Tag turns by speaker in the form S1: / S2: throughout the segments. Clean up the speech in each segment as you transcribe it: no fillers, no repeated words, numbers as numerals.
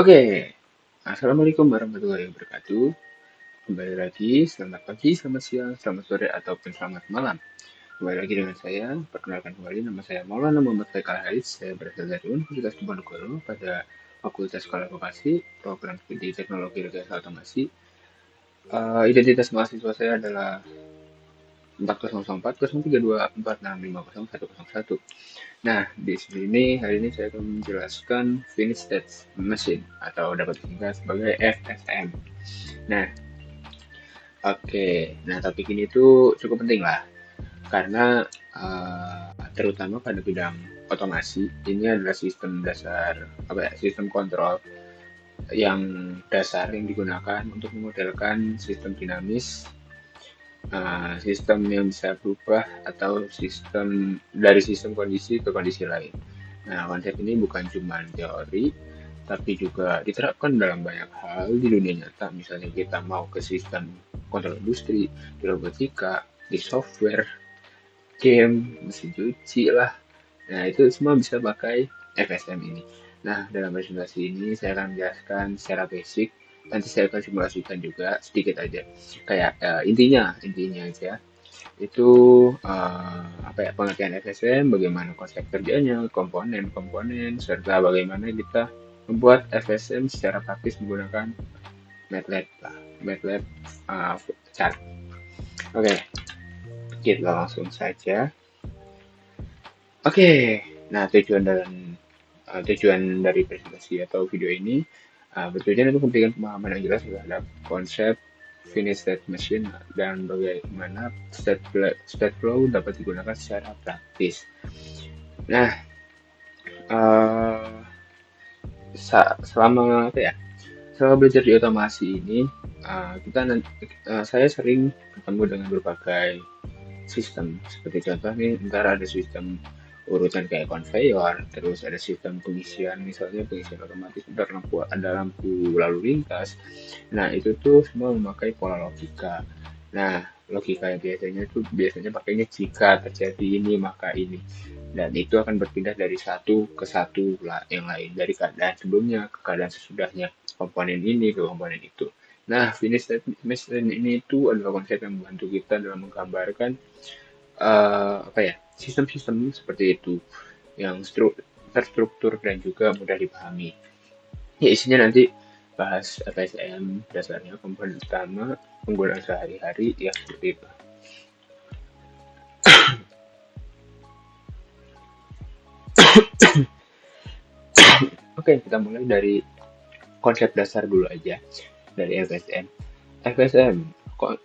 S1: Oke, Assalamualaikum warahmatullahi wabarakatuh. Kembali lagi, selamat pagi, selamat siang, selamat sore, ataupun selamat malam. Kembali lagi dengan saya, perkenalkan kembali nama saya Maulana Muhammad Faikal Haris. Saya berasal dari Universitas Diponegoro pada Fakultas Sekolah Vokasi, Program Studi Teknologi Rekayasa Otomasi. Identitas mahasiswa saya adalah 4004 032 4650 101. Nah, di sini hari ini saya akan menjelaskan Finished State Machine atau dapat disingkat sebagai FSM. Nah, nah topik ini tuh cukup penting lah karena terutama pada bidang otomasi ini adalah sistem dasar sistem kontrol yang dasar yang digunakan untuk memodelkan sistem dinamis, sistem yang bisa berubah atau sistem dari sistem kondisi ke kondisi lain. Nah, konsep ini bukan cuma teori, tapi juga diterapkan dalam banyak hal di dunia nyata. Misalnya kita mau ke sistem kontrol industri, di robotika, di software, game, mesin cuci lah. Nah, itu semua bisa pakai FSM ini. Nah, dalam presentasi ini saya akan menjelaskan secara basic. Nanti saya akan simulasikan juga sedikit aja. Kayak intinya aja itu pengertian FSM, bagaimana konsep kerjanya, komponen-komponen, serta bagaimana kita membuat FSM secara praktis menggunakan MATLAB chart. Oke, kita langsung saja. Oke, nah tujuan dari presentasi atau video ini bertujuan untuk memberikan pemahaman yang jelas terhadap konsep finished state machine dan bagaimana state flow dapat digunakan secara praktis. Nah, uh, selama selama belajar di otomasi ini, saya sering ketemu dengan berbagai sistem. Seperti contoh nih, ntar ada sistem urutan kayak konveyor, terus ada sistem pengisian, misalnya pengisian otomatis, ada lampu lalu lintas. Nah, itu tuh semua memakai pola logika. Nah, logika yang biasanya pakainya jika terjadi ini maka ini. Dan itu akan berpindah dari satu ke satu yang lain, dari keadaan sebelumnya ke keadaan sesudahnya, komponen ini ke komponen itu. Nah, finish machine ini itu adalah konsep yang membantu kita dalam menggambarkan sistem-sistem seperti itu yang terstruktur dan juga mudah dipahami. Ya, isinya nanti bahas FSM, dasarnya, komponen utama, penggunaan sehari-hari, ya seperti itu. Oke, kita mulai dari konsep dasar dulu aja dari FSM. FSM,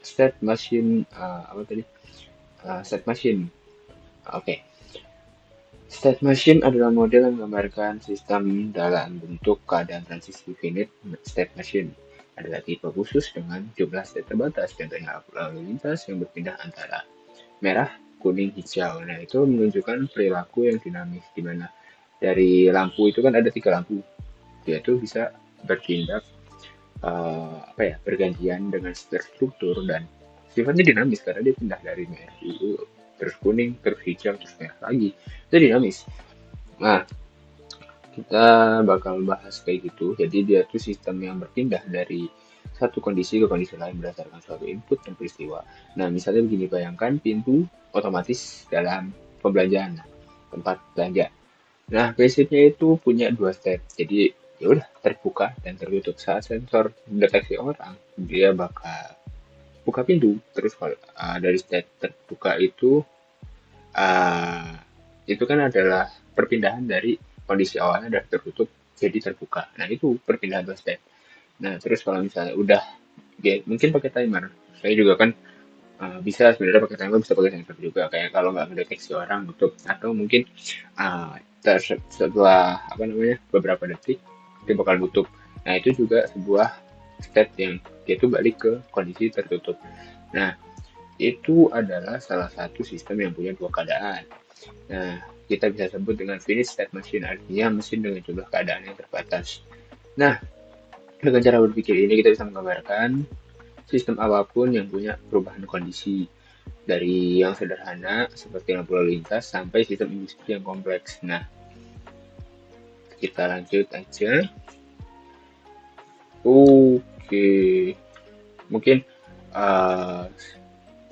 S1: State Machine, State Machine. Oke, State machine adalah model yang menggambarkan sistem dalam bentuk keadaan transisi finite. State machine adalah tipe khusus dengan jumlah state terbatas, contohnya lalu lintas yang berpindah antara merah, kuning, hijau. Nah, itu menunjukkan perilaku yang dinamis, di mana dari lampu itu kan ada 3 lampu, dia tuh bisa bertindak bergantian dengan struktur dan sifatnya dinamis karena dia pindah dari merah dulu terus kuning terus hijau terus merah lagi, itu dinamis. Nah, kita bakal bahas kayak gitu. Jadi dia tuh sistem yang berpindah dari satu kondisi ke kondisi lain berdasarkan suatu input dan peristiwa. Nah, misalnya begini, bayangkan pintu otomatis dalam pembelanjaan, tempat belanja. Nah, prinsipnya itu punya 2 step. Jadi ya udah, terbuka dan tertutup. Saat sensor deteksi orang, dia bakal buka pintu. Terus kalau dari step terbuka uh, itu kan adalah perpindahan dari kondisi awalnya dari tertutup jadi terbuka. Nah, itu perpindahan 2 step. Nah, terus kalau misalnya udah, ya, mungkin pakai timer. Saya juga kan bisa sebenarnya pakai timer, bisa pakai sensor juga. Kayak kalau nggak mendeteksi orang tutup, atau mungkin uh, setelah beberapa detik dia bakal tutup. Nah, itu juga sebuah step yang dia tuh balik ke kondisi tertutup. Nah, itu adalah salah satu sistem yang punya 2 keadaan. Nah, kita bisa sebut dengan finished state machine, artinya mesin dengan jumlah keadaan yang terbatas. Nah, dengan cara berpikir ini kita bisa menggambarkan sistem apapun yang punya perubahan kondisi, dari yang sederhana seperti lampu lalu lintas sampai sistem industri yang kompleks. Nah, kita lanjut aja. Oke, mungkin uh,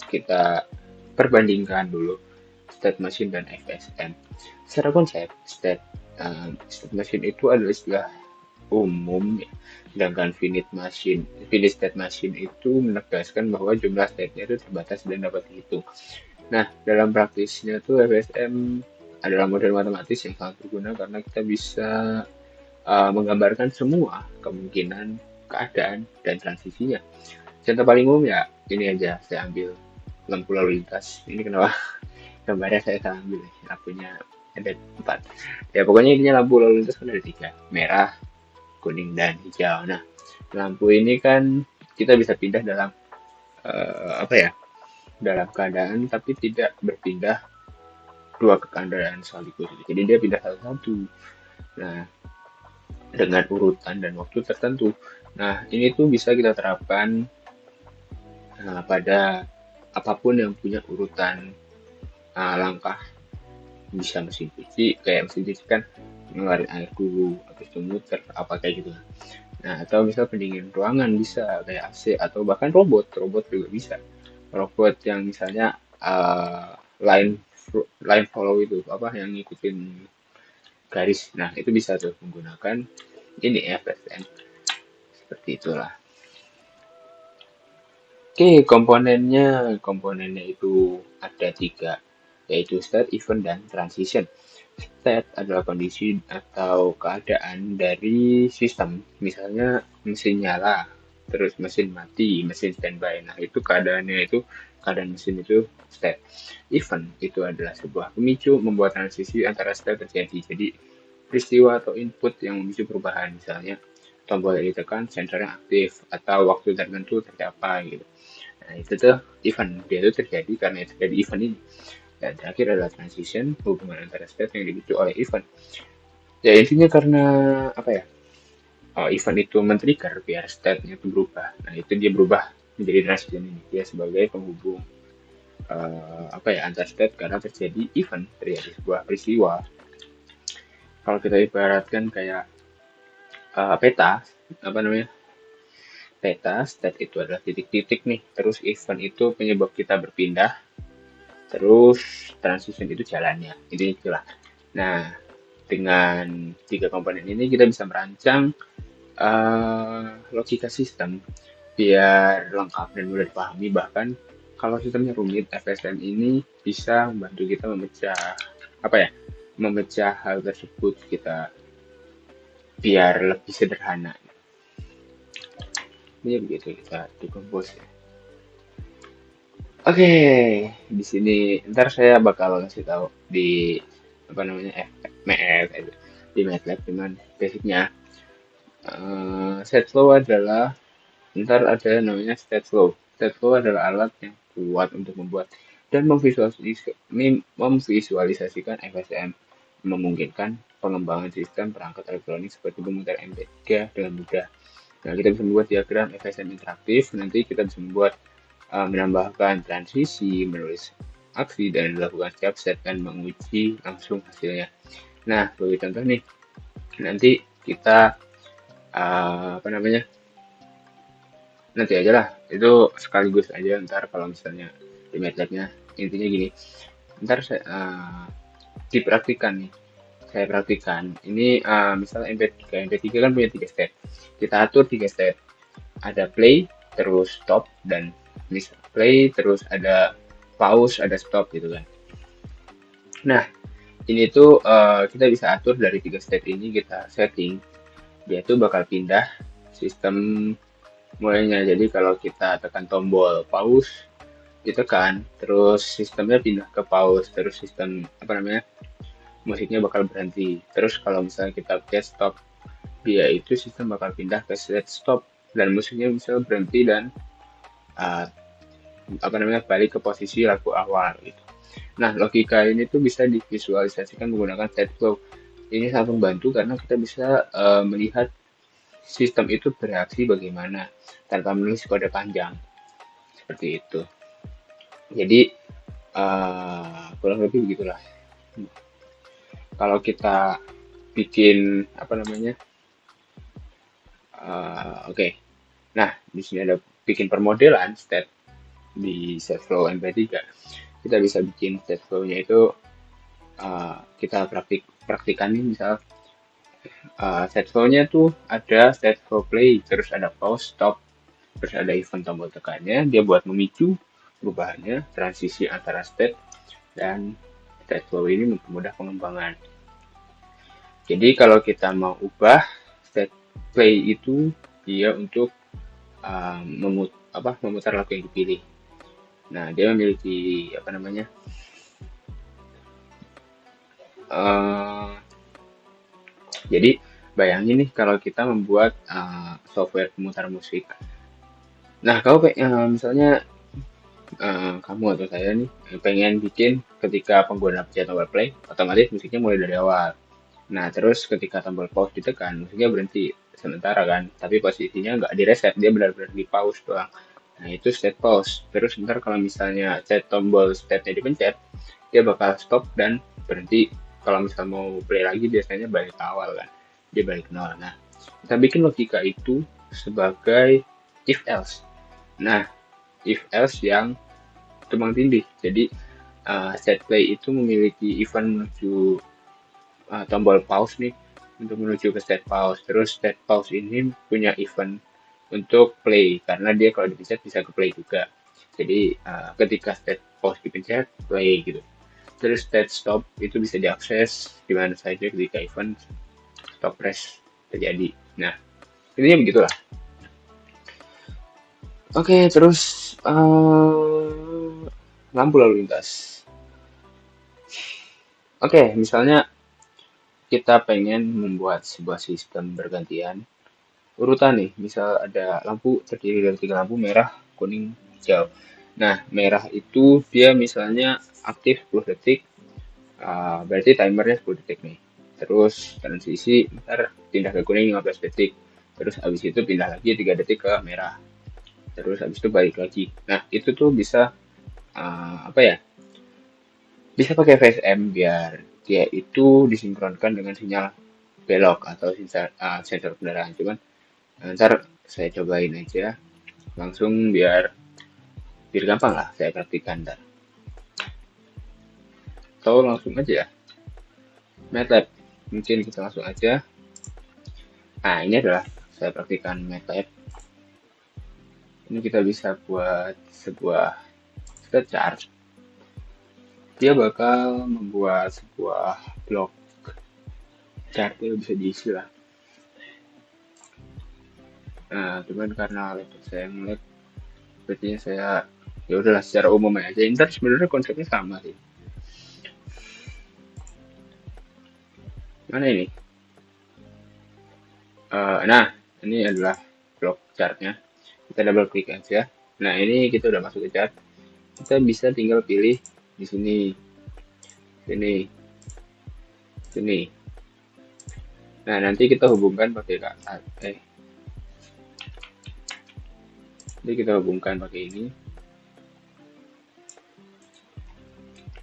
S1: kita perbandingkan dulu state machine dan FSM. Secara konsep, state machine itu adalah istilah umum ya. Sedangkan finite state machine itu menegaskan bahwa jumlah state-nya itu terbatas dan dapat dihitung. Nah, dalam praktisnya tuh FSM adalah model matematis yang sangat berguna karena kita bisa menggambarkan semua kemungkinan, keadaan, dan transisinya. Contoh paling umum ya, ini aja saya ambil lampu lalu lintas. Ini kenapa gambarnya saya salah ambil, lampunya ada 4. Ya pokoknya intinya lampu lalu lintas kan ada 3, merah, kuning, dan hijau. Nah, lampu ini kan kita bisa pindah dalam apa ya, dalam keadaan tapi tidak berpindah dua kendaraan sekaligus. Jadi dia pindah satu-satu. Nah, dengan urutan dan waktu tertentu. Nah, ini tuh bisa kita terapkan pada apapun yang punya urutan langkah. Bisa mesin cuci, kayak mesin cuci kan ngeluarin air dulu, habis itu muter, apa kayak gitu. Nah, atau misal pendingin ruangan bisa kayak AC atau bahkan robot juga bisa. Robot yang misalnya line follow itu apa yang ngikutin garis. Nah, itu bisa tuh menggunakan ini ya PSN. Seperti itulah. Oke, komponennya itu ada 3, yaitu state, event, dan transition. State adalah kondisi atau keadaan dari sistem, misalnya mesin nyala, terus mesin mati, mesin standby. Nah, itu keadaan mesin itu state. Event itu adalah sebuah pemicu membuat transisi antara state terjadi. Jadi, peristiwa atau input yang memicu perubahan, misalnya tombol yang ditekan, sensor yang aktif, atau waktu tertentu tercapai gitu. Nah, itu tuh event. Dia itu terjadi karena terjadi event ini. Dan terakhir adalah transition, hubungan antara state yang dipicu oleh event. Ya intinya karena apa ya? Event itu men-trigger biar state-nya itu berubah. Nah, itu dia berubah menjadi transition ini. Dia sebagai penghubung apa ya, antar state karena terjadi sebuah peristiwa. Kalau kita ibaratkan kayak peta, apa namanya? Peta, state itu adalah titik-titik nih. Terus event itu penyebab kita berpindah. Terus transition itu jalannya. Intinya itulah. Nah, dengan 3 komponen ini kita bisa merancang logika sistem biar lengkap dan mudah dipahami. Bahkan kalau sistemnya rumit, FSM ini bisa membantu kita memecah hal tersebut kita biar lebih sederhana. Ini begitu kita decompose ya. Oke, di sini ntar saya bakal kasih tahu di apa namanya di MATLAB cuman basicnya set flow adalah ntar ada namanya state flow. State flow adalah alat yang kuat untuk membuat dan memvisualisasikan FSM, memungkinkan pengembangan sistem perangkat elektronik seperti pemutar MP3 dengan mudah. Nah, kita bisa membuat diagram FSM interaktif, nanti kita bisa membuat menambahkan transisi, menulis aksi, dan melakukan step set dan menguji langsung hasilnya. Nah, bagi contoh nih, nanti kita nanti aja lah, itu sekaligus aja ntar kalau misalnya di MATLAB-nya. Intinya gini, ntar saya dipraktikan nih. Saya praktikan. Ini misalnya MP3 kan punya 3 step. Kita atur 3 step. Ada play, terus stop, dan misal play, terus ada pause, ada stop gitu kan. Nah, ini tuh kita bisa atur dari 3 step ini, kita setting. Dia tuh bakal pindah sistem mulainya. Jadi kalau kita tekan tombol pause, ditekan, terus sistemnya pindah ke pause, terus sistem musiknya bakal berhenti. Terus kalau misalnya kita pencet stop, dia itu sistem bakal pindah ke set stop dan musiknya bisa berhenti dan balik ke posisi lagu awal gitu. Nah, logika ini tuh bisa divisualisasikan menggunakan state flow. Ini sangat membantu karena kita bisa melihat sistem itu bereaksi bagaimana tanpa menulis kode panjang seperti itu. Jadi kurang lebih begitulah. Kalau kita bikin Oke. Nah, di sini ada bikin permodelan state di Stateflow MP3. Kita bisa bikin Stateflow-nya itu kita praktikan nih, misal Stateflow-nya tuh ada Stateflow play, terus ada pause, stop, terus ada event tombol tekannya, dia buat memicu perubahannya, transisi antara state, dan Stateflow ini mempermudah pengembangan. Jadi kalau kita mau ubah state play itu, dia untuk memutar lagu yang dipilih. Nah, dia memiliki apa namanya? Uh, jadi bayangin nih kalau kita membuat software pemutar musik. Nah, kalau misalnya kamu atau saya nih pengen bikin ketika pengguna pencet tombol play, otomatis musiknya mulai dari awal. Nah, terus ketika tombol pause ditekan, musiknya berhenti sementara kan, tapi posisinya nggak di reset, dia benar-benar di pause doang. Nah, itu state pause. Terus ntar kalau misalnya tombol state-nya dipencet, dia bakal stop dan berhenti. Kalau misalnya mau play lagi, biasanya balik ke awal kan. Dia balik ke nol. Nah, kita bikin logika itu sebagai if else. Nah, if else yang tumbang tindih. Jadi, set play itu memiliki event menuju tombol pause nih untuk menuju ke state pause. Terus state pause ini punya event untuk play karena dia kalau dipencet bisa ke play juga. Jadi ketika state pause dipencet play gitu. Terus state stop itu bisa diakses di mana saja ketika event stop press terjadi. Nah, intinya begitulah. Oke, terus lampu lalu lintas. Oke, misalnya kita pengen membuat sebuah sistem bergantian urutan nih, misal ada lampu terdiri dari 3 lampu merah, kuning, hijau. Nah, merah itu dia misalnya aktif 10 detik, berarti timernya 10 detik nih. Terus transisi, ntar pindah ke kuning 15 detik. Terus habis itu pindah lagi 3 detik ke merah. Terus habis itu balik lagi. Nah, itu tuh bisa apa ya? Bisa pakai VSM biar dia itu disinkronkan dengan sinyal belok atau sensor kendaraan. Cuman ntar saya cobain aja langsung biar gampang lah saya praktikan ntar. Atau langsung aja ya. MATLAB. Mungkin kita langsung aja. Nah, ini adalah saya praktikan MATLAB. Ini kita bisa buat sebuah chart. Dia bakal membuat sebuah blok chart yang bisa diisi lah. Nah, cuman karena laptop saya ngelag, berarti saya ya udahlah secara umum aja. Ntar sebenarnya konsepnya sama sih. Mana ini? Nah, ini adalah blok chartnya. Kita double klik aja. Nah, ini kita udah masuk ke chart. Kita bisa tinggal pilih di sini, sini, sini. Nah, nanti kita hubungkan pakai Jadi kita hubungkan pakai ini.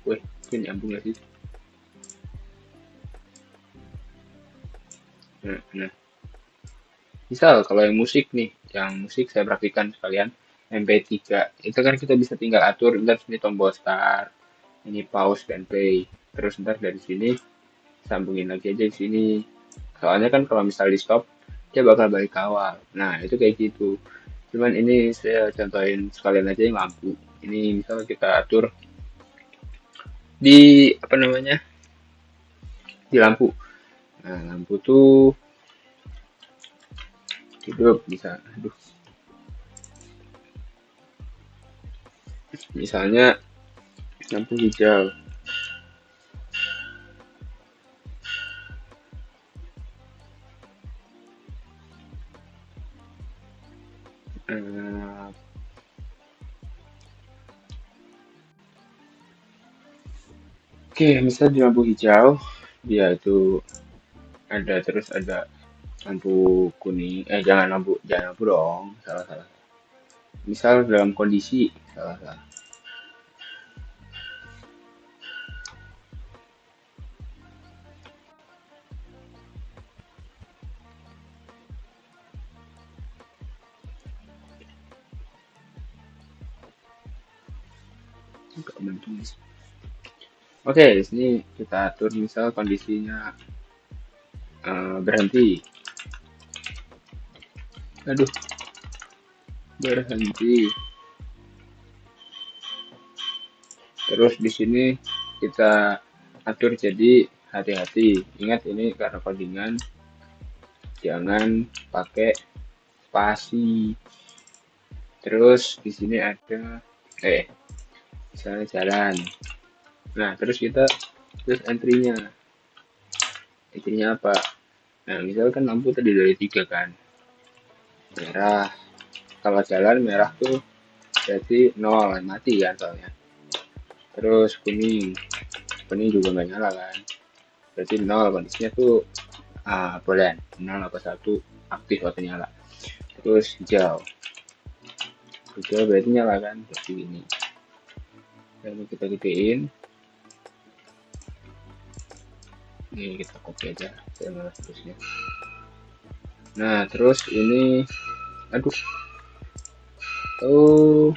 S1: Wih, ini nyambung gak sih? Nah. Misal kalau yang musik nih, yang musik saya praktikan sekalian MP3. Itu kan kita bisa tinggal atur, ntar sini tombol start, ini pause dan play. Terus ntar dari sini sambungin lagi aja di sini. Soalnya kan kalau misal di stop, dia bakal balik ke awal. Nah, itu kayak gitu. Cuman ini saya contohin sekalian aja yang lampu. Ini misal kita atur di apa namanya? Di lampu. Nah, lampu tuh hidup bisa. Aduh, misalnya lampu hijau. Eh, Oke, misalnya di lampu hijau, dia itu ada terus ada lampu kuning. Jangan lampu dong, salah salah. Misal dalam kondisi salah salah. Agak berhenti. Oke, di sini kita atur misal kondisinya berhenti. Aduh, berhenti. Terus di sini kita atur jadi hati-hati. Ingat ini karena codingan, jangan pakai spasi. Terus di sini ada misalnya jalan. Nah, terus kita terus entry-nya. Entry-nya apa? Nah, misalkan lampu tadi dari 3 kan. Merah. Kalau jalan merah tuh berarti 0, mati kan soalnya. Terus kuning. Kuning juga nggak nyala kan. Berarti 0, kondisinya tuh bulan 0 apa 1 aktif atau nyala. Terus hijau. Hijau berarti nyala kan. Seperti ini. Lalu kita gedein. Ini kita copy aja. Saya malah terusnya. Nah, terus ini aduh. Oh.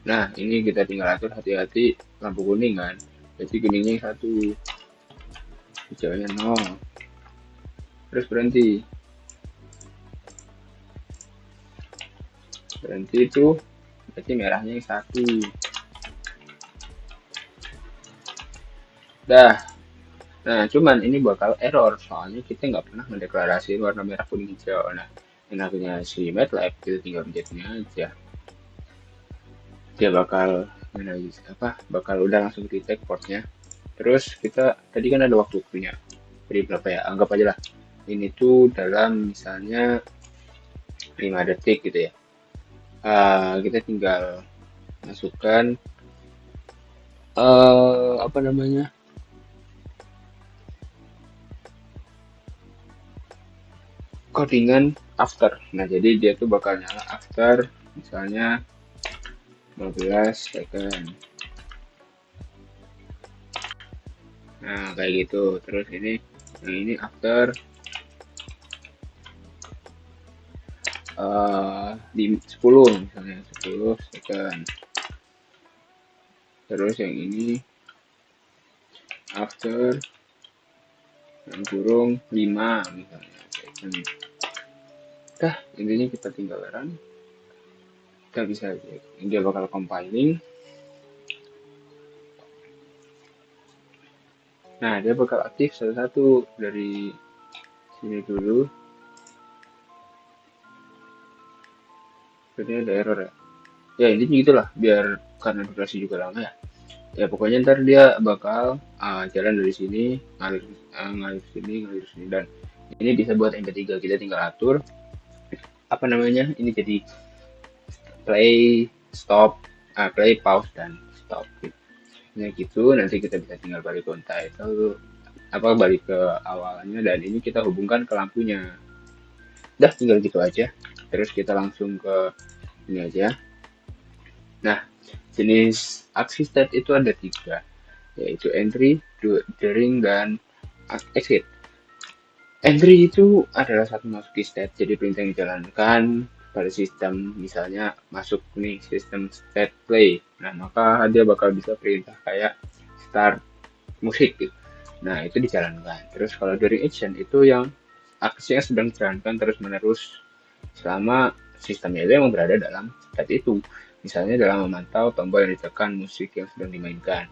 S1: Nah, ini kita tinggal atur hati-hati lampu kuning kan. Jadi kuningnya yang 1, hijaunya 0. Terus berhenti. Berhenti itu berarti merahnya yang 1. Dah. Nah, cuman ini bakal error soalnya kita nggak pernah mendeklarasikan warna merah kuning hijau. Nah, enaknya si MATLAB kita tinggal pencetnya aja. Dia bakal bakal udah langsung detect portnya. Terus kita tadi kan ada waktunya. Jadi berapa ya? Anggap aja lah. Ini tuh dalam misalnya 5 detik gitu ya. Kita tinggal masukkan apa namanya? Codingan after. Nah, jadi dia tuh bakal nyala after misalnya 15 second. Nah, kayak gitu. Terus ini after di 10 misalnya 10 second. Terus yang ini after yang kurung 5 misalnya second. Dah, intinya kita tinggal run. Kita bisa dia bakal compiling. Nah, dia bakal aktif satu-satu dari sini dulu. Jadi ada error ya. Ya intinya gitulah, biar karena durasi juga lama ya. Ya pokoknya ntar dia bakal jalan dari sini, ngalir sini, dan ini bisa buat MP3. Kita tinggal atur apa namanya, ini jadi play, stop, play, pause, dan stop. Nah gitu, nanti kita bisa tinggal balik ke title, balik ke awalnya, dan ini kita hubungkan ke lampunya. Udah tinggal gitu aja. Terus kita langsung ke ini aja. Nah, jenis aksi state itu ada 3, yaitu entry, during, dan exit. Entry itu adalah satu masuki state, jadi perintah yang dijalankan pada sistem, misalnya masuk nih sistem state play. Nah, maka dia bakal bisa perintah kayak start musik gitu. Nah, itu dijalankan. Terus kalau during action itu yang aksinya sedang dijalankan terus-menerus selama sistemnya itu memang berada dalam state itu. Misalnya dalam memantau tombol yang ditekan musik yang sedang dimainkan.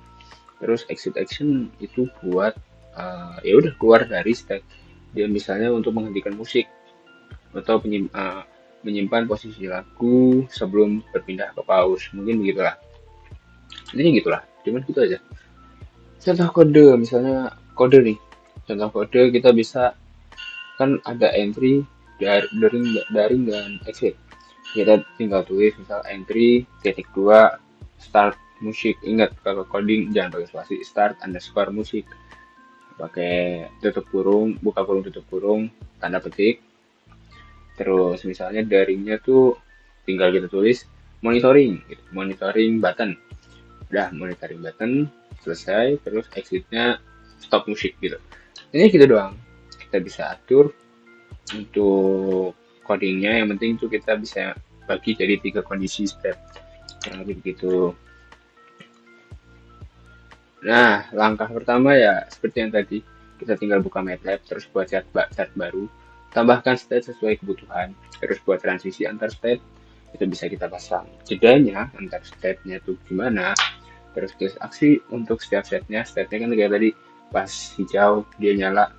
S1: Terus exit action itu buat ya udah keluar dari state. Dia misalnya untuk menghentikan musik atau menyimpan posisi lagu sebelum berpindah ke pause. Mungkin begitulah. Ini gitulah. Cuman gitu aja. Contoh kode, misalnya kode nih. Contoh kode kita bisa kan ada entry, daring dan exit. Kita tinggal tulis misal entry titik 2 start musik. Ingat kalau coding jangan pakai spasi, start underscore musik, pakai tutup kurung, buka kurung, tutup kurung, tanda petik. Terus misalnya daringnya tuh tinggal kita tulis monitoring gitu. Monitoring button, udah monitoring button selesai. Terus exitnya stop musik gitu. Ini gitu doang, kita bisa atur untuk codingnya. Yang penting tuh kita bisa bagi jadi 3 kondisi step, kurang lebih begitu. Nah, langkah pertama ya seperti yang tadi, kita tinggal buka MATLAB, terus buat chart baru, tambahkan state sesuai kebutuhan, terus buat transisi antar state, itu bisa kita pasang jedanya antar step-nya itu gimana, terus tulis aksi untuk setiap step-nya kan kayak tadi, pas hijau dia nyala,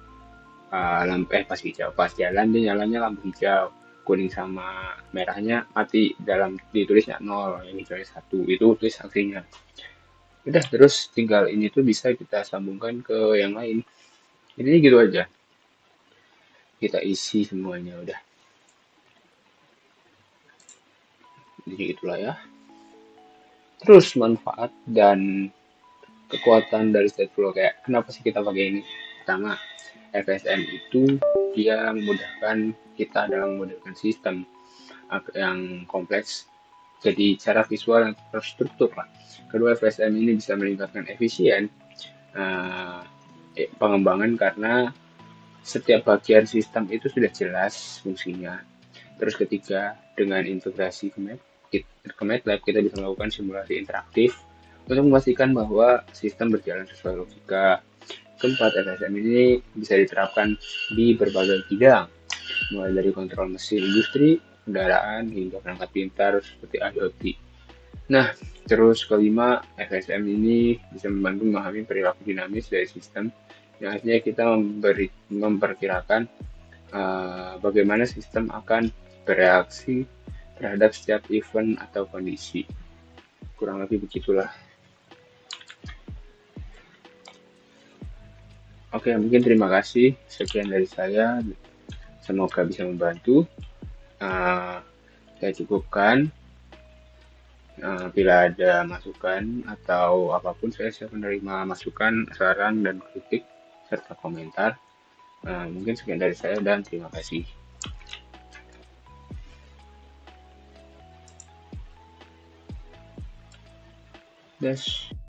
S1: pas hijau, pas jalan dia nyalanya lampu hijau, kuning sama merahnya mati, dalam ditulisnya 0, yang hijaunya 1, itu tulis aksinya. Udah, terus tinggal ini tuh bisa kita sambungkan ke yang lain. Ini gitu aja. Kita isi semuanya udah. Jadi itulah ya. Terus manfaat dan kekuatan dari Stateflow, kayak kenapa sih kita pakai ini? Pertama, FSM itu dia memudahkan kita dalam memudahkan sistem yang kompleks jadi cara visual yang terstruktur lah. Kedua, FSM ini bisa meningkatkan efisien pengembangan karena setiap bagian sistem itu sudah jelas fungsinya. Terus ketiga, dengan integrasi ke MATLAB kita bisa melakukan simulasi interaktif untuk memastikan bahwa sistem berjalan sesuai logika. Keempat, FSM ini bisa diterapkan di berbagai bidang, mulai dari kontrol mesin industri, kendaraan, hingga perangkat pintar seperti IoT. Nah, terus kelima, FSM ini bisa membantu memahami perilaku dinamis dari sistem, yang artinya kita memperkirakan bagaimana sistem akan bereaksi terhadap setiap event atau kondisi. Kurang lebih begitulah. Oke, mungkin terima kasih. Sekian dari saya. Semoga bisa membantu. Saya cukupkan. Bila ada masukan atau apapun, saya siap menerima masukan, saran, dan kritik, serta komentar. Mungkin sekian dari saya dan terima kasih. Yes.